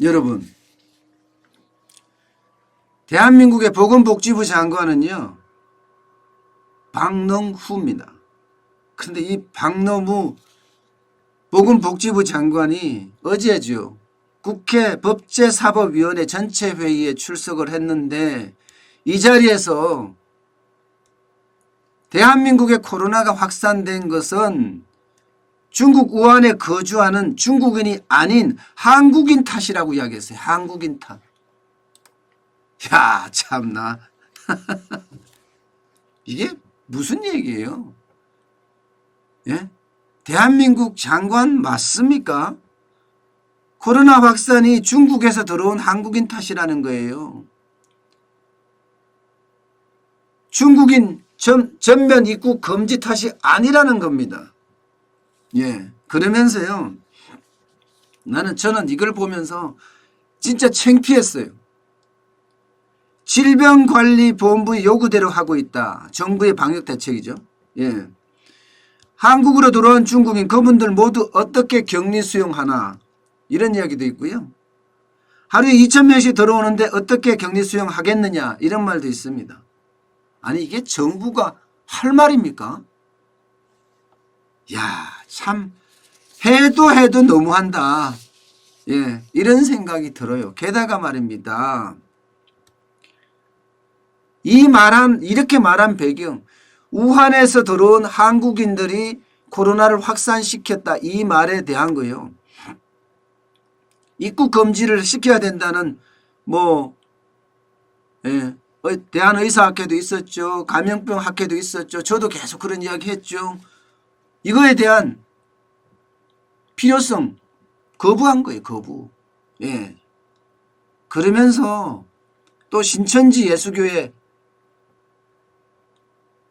여러분, 대한민국의 보건복지부 장관은요, 박능후입니다. 그런데 이 박능후 보건복지부 장관이 어제죠, 국회 법제사법위원회 전체 회의에 출석을 했는데 이 자리에서 대한민국의 코로나가 확산된 것은 중국 우한에 거주하는 중국인이 아닌 한국인 탓이라고 이야기했어요. 한국인 탓. 야, 참나. 이게 무슨 얘기예요? 예? 대한민국 장관 맞습니까? 코로나 확산이 중국에서 들어온 한국인 탓이라는 거예요. 중국인 전면 입국 금지 탓이 아니라는 겁니다. 예. 그러면서요, 저는 이걸 보면서 진짜 창피했어요. 질병관리본부의 요구대로 하고 있다. 정부의 방역대책이죠. 예. 한국으로 들어온 중국인 그분들 모두 어떻게 격리 수용하나, 이런 이야기도 있고요. 하루에 2,000명씩 들어오는데 어떻게 격리 수용하겠느냐, 이런 말도 있습니다. 아니, 이게 정부가 할 말입니까? 야, 참 해도 너무한다. 예, 이런 생각이 들어요. 게다가 말입니다, 이렇게 말한 배경, 우한에서 들어온 한국인들이 코로나를 확산시켰다, 이 말에 대한 거요. 입국 금지를 시켜야 된다는 예, 대한의사학회도 있었죠. 감염병 학회도 있었죠. 저도 계속 그런 이야기 했죠. 이거에 대한 필요성 거부한 거예요. 거부. 예. 그러면서 또 신천지 예수교회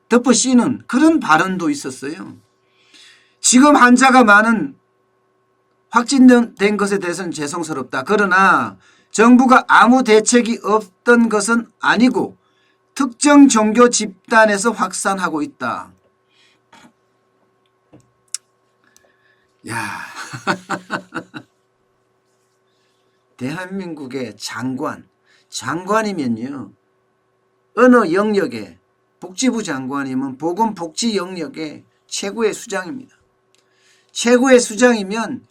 덮어씌는 그런 발언도 있었어요. 지금 환자가 많은 확진된 것에 대해서는 죄송스럽다. 그러나 정부가 아무 대책이 없던 것은 아니고 특정 종교 집단에서 확산하고 있다. 야, 대한민국의 장관이면요, 어느 영역에, 복지부 장관이면 보건복지 영역의 최고의 수장입니다. 최고의 수장이면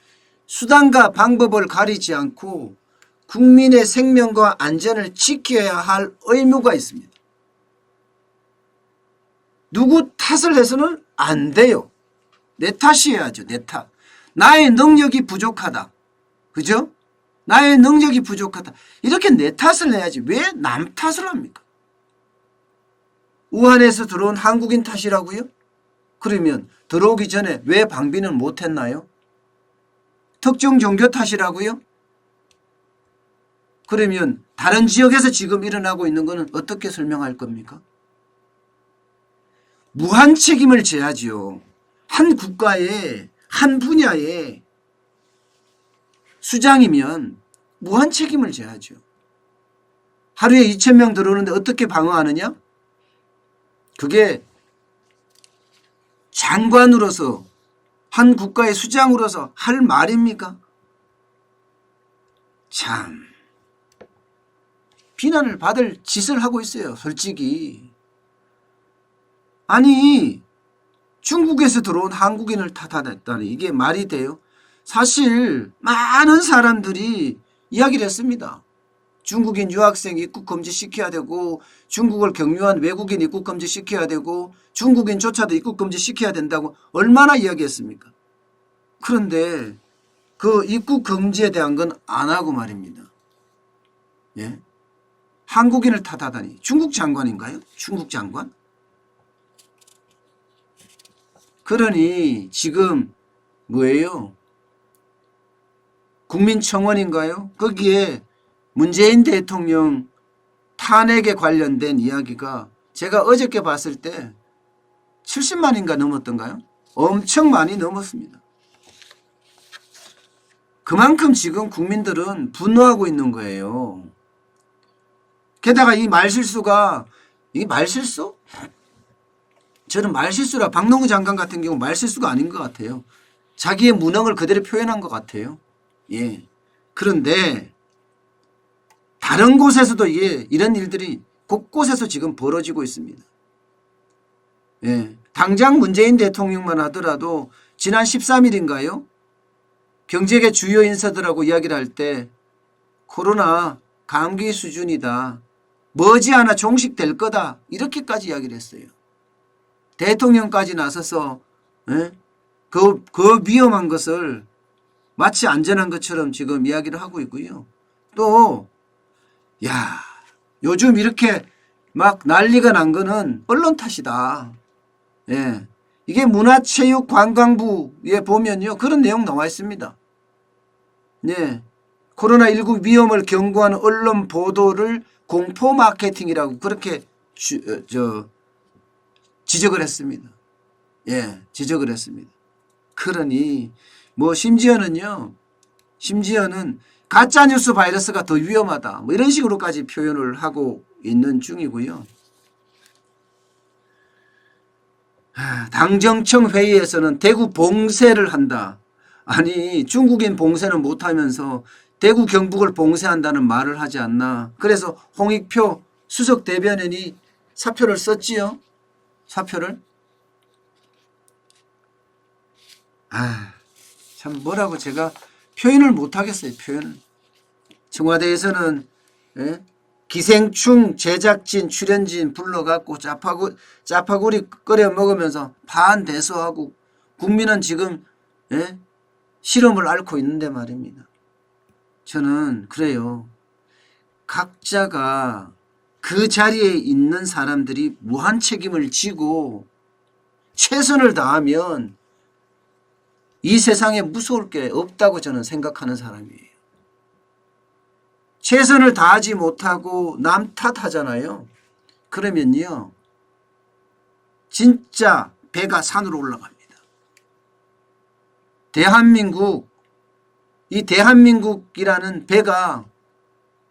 수단과 방법을 가리지 않고 국민의 생명과 안전을 지켜야 할 의무가 있습니다. 누구 탓을 해서는 안 돼요. 내 탓이어야죠. 내 탓. 나의 능력이 부족하다. 그죠? 나의 능력이 부족하다. 이렇게 내 탓을 해야지. 왜 남 탓을 합니까? 우한에서 들어온 한국인 탓이라고요? 그러면 들어오기 전에 왜 방비는 못했나요? 특정 종교 탓이라고요? 그러면 다른 지역에서 지금 일어나고 있는 것은 어떻게 설명할 겁니까? 무한 책임을 져야지요. 한 국가의 한 분야의 수장이면 무한 책임을 져야죠. 하루에 2,000명 들어오는데 어떻게 방어하느냐? 그게 장관으로서, 한 국가의 수장으로서 할 말입니까? 참, 비난을 받을 짓을 하고 있어요. 솔직히. 아니, 중국에서 들어온 한국인을 탓하다니 이게 말이 돼요? 사실 많은 사람들이 이야기를 했습니다. 중국인 유학생 입국 금지시켜야 되고, 중국을 경유한 외국인 입국 금지시켜야 되고, 중국인조차도 입국 금지시켜야 된다고 얼마나 이야기했습니까? 그런데 그 입국 금지에 대한 건 안 하고 말입니다. 예? 한국인을 탓하다니. 중국 장관인가요? 중국 장관? 그러니 지금 뭐예요? 국민청원인가요? 거기에 문재인 대통령 탄핵에 관련된 이야기가 제가 어저께 봤을 때 70만인가 넘었던가요? 엄청 많이 넘었습니다. 그만큼 지금 국민들은 분노하고 있는 거예요. 게다가 이 말실수가, 이 말실수? 저는 말실수라 박노후 장관 같은 경우 말실수가 아닌 것 같아요. 자기의 무능을 그대로 표현한 것 같아요. 예. 그런데 다른 곳에서도 예, 이런 일들이 곳곳에서 지금 벌어지고 있습니다. 예. 당장 문재인 대통령만 하더라도 지난 13일인가요? 경제계 주요 인사들하고 이야기를 할 때 코로나 감기 수준이다. 머지않아 종식될 거다. 이렇게까지 이야기를 했어요. 대통령까지 나서서 예? 그 위험한 것을 마치 안전한 것처럼 지금 이야기를 하고 있고요. 또 야, 요즘 이렇게 막 난리가 난 거는 언론 탓이다. 예. 이게 문화체육관광부에 보면요. 그런 내용 나와 있습니다. 예. 코로나19 위험을 경고하는 언론 보도를 공포 마케팅이라고 그렇게 지적을 했습니다. 예, 지적을 했습니다. 그러니 뭐 심지어는 가짜뉴스 바이러스가 더 위험하다. 뭐 이런 식으로까지 표현을 하고 있는 중이고요. 당정청 회의에서는 대구 봉쇄를 한다. 아니 중국인 봉쇄는 못하면서 대구 경북을 봉쇄한다는 말을 하지 않나. 그래서 홍익표 수석 대변인이 사표를 썼지요. 사표를. 참 뭐라고 제가 표현을 못하겠어요. 표현을. 청와대에서는 예? 기생충 제작진 출연진 불러갖고 짜파구리 끓여 먹으면서 반대소하고 국민은 지금 예? 실험을 앓고 있는데 말입니다. 저는 그래요. 각자가 그 자리에 있는 사람들이 무한 책임을 지고 최선을 다하면 이 세상에 무서울 게 없다고 저는 생각하는 사람이에요. 최선을 다하지 못하고 남 탓하잖아요. 그러면요. 진짜 배가 산으로 올라갑니다. 이 대한민국이라는 배가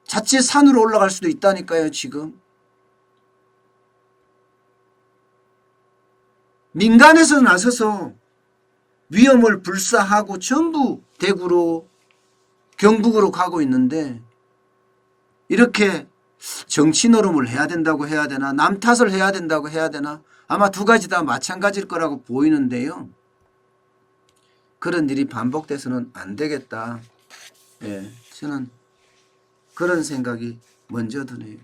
자칫 산으로 올라갈 수도 있다니까요. 지금. 민간에서 나서서 위험을 불사하고 전부 대구로 경북으로 가고 있는데 이렇게 정치 노름을 해야 된다고 해야 되나 남 탓을 해야 된다고 해야 되나 아마 두 가지 다 마찬가지일 거라고 보이는데요. 그런 일이 반복돼서는 안 되겠다. 예, 저는 그런 생각이 먼저 드네요.